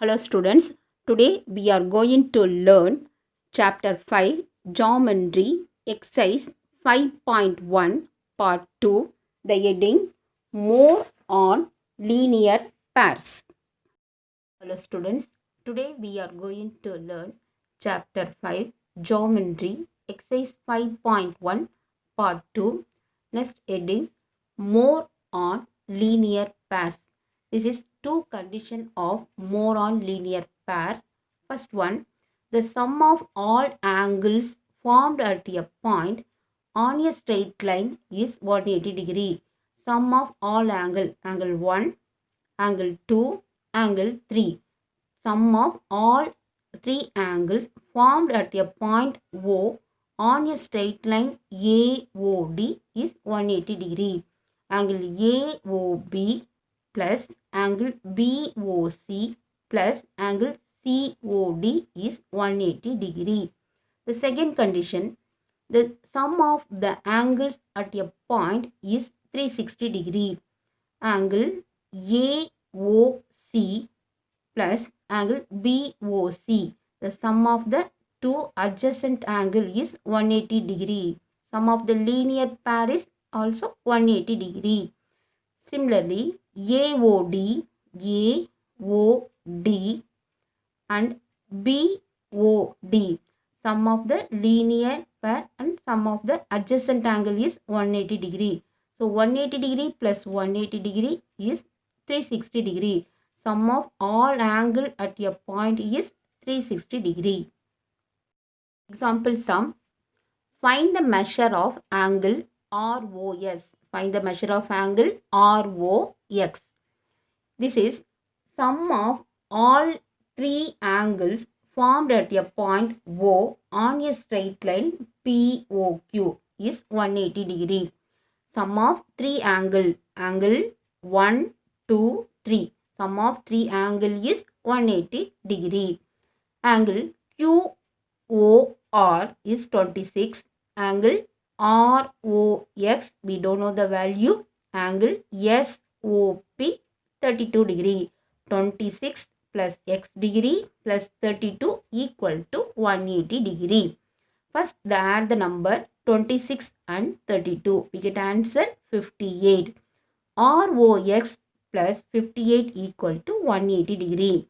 Hello students, today we are going to learn chapter 5 Geometry exercise 5.1 part 2, the heading More on linear pairs. Hello students, today we are going to learn chapter 5 Geometry exercise 5.1 part 2, next heading More on linear pairs. This is two condition of more on linear pair. First one, the sum of all angles formed at a point on a straight line is 180 degree. Sum of all angle 1, angle 2, angle 3. Sum of all three angles formed at a point O on a straight line AOD is 180 degree. Angle AOB plus angle BOC plus angle COD is 180 degree. The second condition, the sum of the angles at a point is 360 degree. Angle AOC plus angle BOC. The sum of the two adjacent angle is 180 degree. Sum of the linear pair is also 180 degree. Similarly, AOD, AOD and BOD. Sum of the linear pair and sum of the adjacent angle is 180 degree. So 180 degree plus 180 degree is 360 degree. Sum of all angle at a point is 360 degree. Example sum. Find the measure of angle ROS. Find the measure of angle ROX. This is sum of all three angles formed at a point O on a straight line POQ is 180 degree. Sum of three angle 1, 2, 3. Sum of three angle is 180 degree. Angle QOR is 26. Angle ROX, we don't know the value. Angle SOP 32 degree. 26 plus x degree plus 32 equal to 180 degree. First, add the number 26 and 32. We get answer 58. ROX plus 58 equal to 180 degree.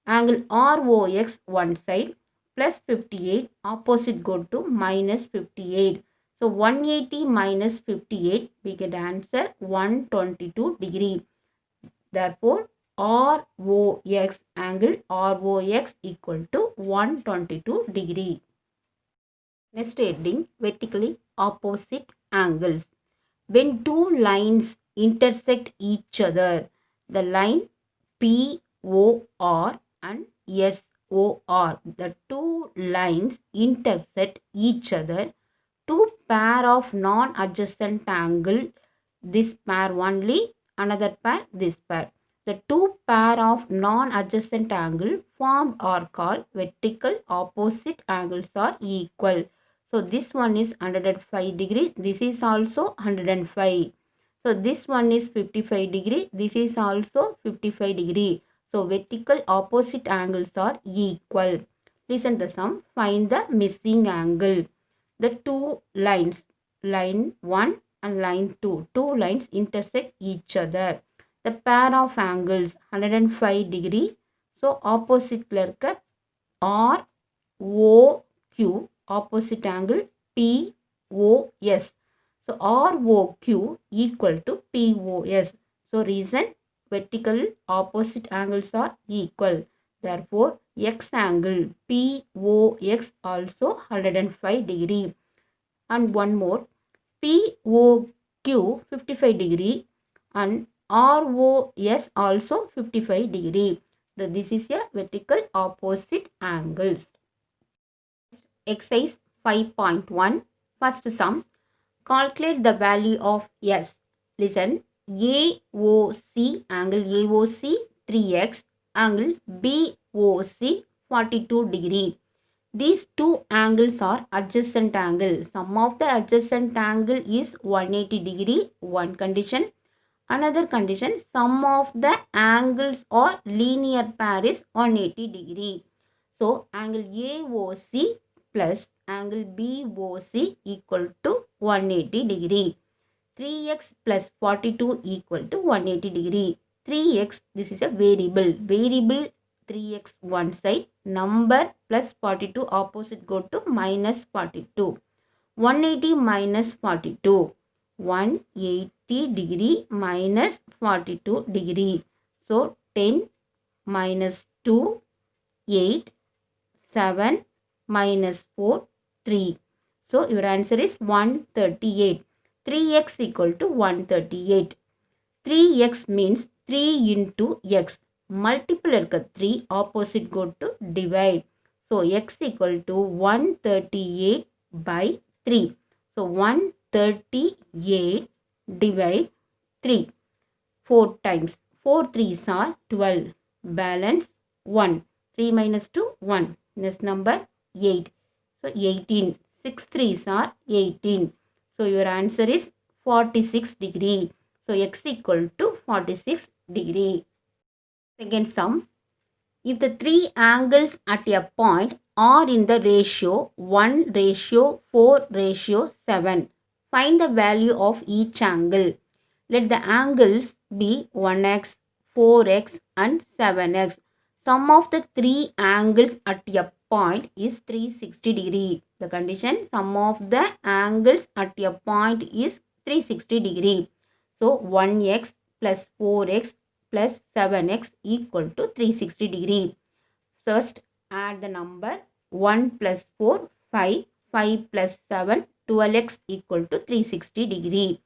Angle ROX one side plus 58, opposite go to minus 58. So 180 minus 58, we get answer 122 degree. Therefore, ROX, angle ROX equal to 122 degree. Next heading, vertically opposite angles. When two lines intersect each other, the line POR and SOR, the two lines intersect each other, two pair of non-adjacent angle, this pair only, another pair, this pair. The two pair of non-adjacent angle formed are called vertical opposite angles are equal. So this one is 105 degree, this is also 105. So this one is 55 degree, this is also 55 degree. So vertical opposite angles are equal. Listen to the sum. Find the missing angle. The two lines, line 1 and line 2, two lines intersect each other. The pair of angles 105 degree. So opposite இருக்க ROQ, opposite angle POS. So ROQ equal to POS. So reason, vertical opposite angles are equal. Therefore, X angle POX also 105 degree. And one more, POQ 55 degree and ROS also 55 degree. So this is a vertical opposite angles. Exercise 5.1. First sum. Calculate the value of S. Listen. AOC, angle AOC 3x, angle BOC 42 degree. These two angles are adjacent angle. Sum of the adjacent angle is 180 degree, one condition. Another condition, sum of the angles or linear pair is 180 degree. So angle AOC plus angle BOC equal to 180 degree. 3x plus 42 equal to 180 degree. 3x, this is a variable. Variable 3x one side. Number plus 42 opposite go to minus 42. 180 minus 42. 180 degree minus 42 degree. So 10 minus 2, 8, 7 minus 4, 3. So your answer is 138. 3x equal to 138. 3x means 3 into x. Multiple irukka 3, opposite go to divide. So x equal to 138 by 3. So 138 divide 3. 4 times. 4 3s are 12. Balance 1. 3 minus 2, 1. Next number 8. So 18. 6 3s are 18. So your answer is 46 degree. So x equal to 46 degree. Second sum. If the three angles at a point are in the ratio 1:4:7, find the value of each angle. Let the angles be 1x, 4x and 7x. Sum of the three angles at a point is 360 degree. The condition, sum of the angles at a point is 360 degree. So 1x plus 4x plus 7x equal to 360 degree. First add the number 1 plus 4, 5, 5 plus 7, 12x equal to 360 degree.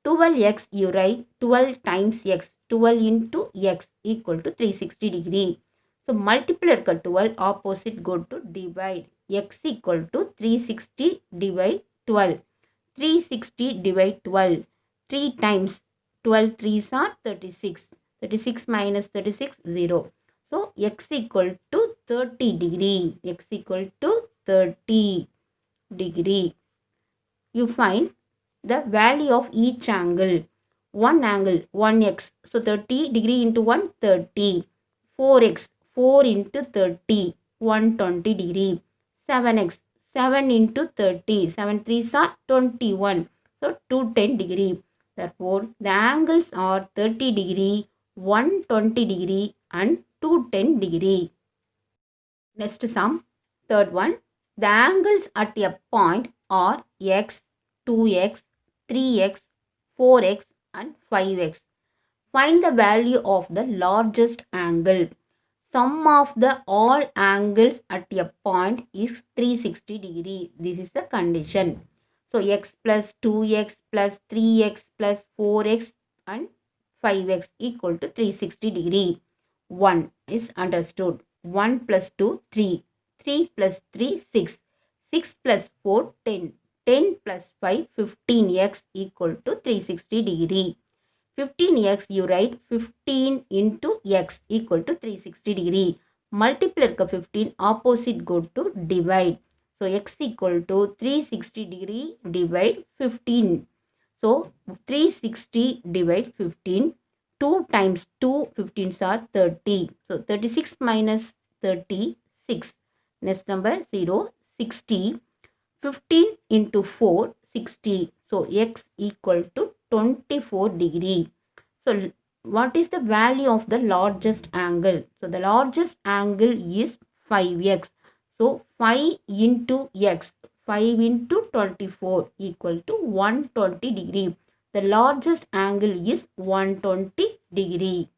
12x you write 12 times x, 12 into x equal to 360 degree. So multiply 12, opposite go to divide. X equal to 360 divide 12. 360 divide 12. 3 times 12 3s are 36. 36 minus 36, 0. So x equal to 30 degree. X equal to 30 degree. You find the value of each angle. One angle, 1x. So 30 degree into 1, 30. 4x, 4 into 30, 120 degree. 7x, 7 into 30, 7 3s are 21. So 210 degree. Therefore, the angles are 30 degree, 120 degree and 210 degree. Next sum, third one. The angles at a point are x, 2x, 3x, 4x and 5x. Find the value of the largest angle. Sum of the all angles at a point is 360 degree. This is the condition. So x plus 2x plus 3x plus 4x and 5x equal to 360 degree. 1 is understood. 1 plus 2, 3. 3 plus 3, 6. 6 plus 4, 10. 10 plus 5, 15x equal to 360 degree. 15x you write 15 into x equal to 360 degree. Multiply 15, opposite go to divide. So x equal to 360 degree divide 15. So 360 divide 15. 2 times 2, 15s are 30. So 36 minus 36. Next number 0, 60. 15 into 4, 60. So x equal to 24 degree. So what is the value of the largest angle? So the largest angle is 5x. So 5 into x, 5 into 24 equal to 120 degree. The largest angle is 120 degree.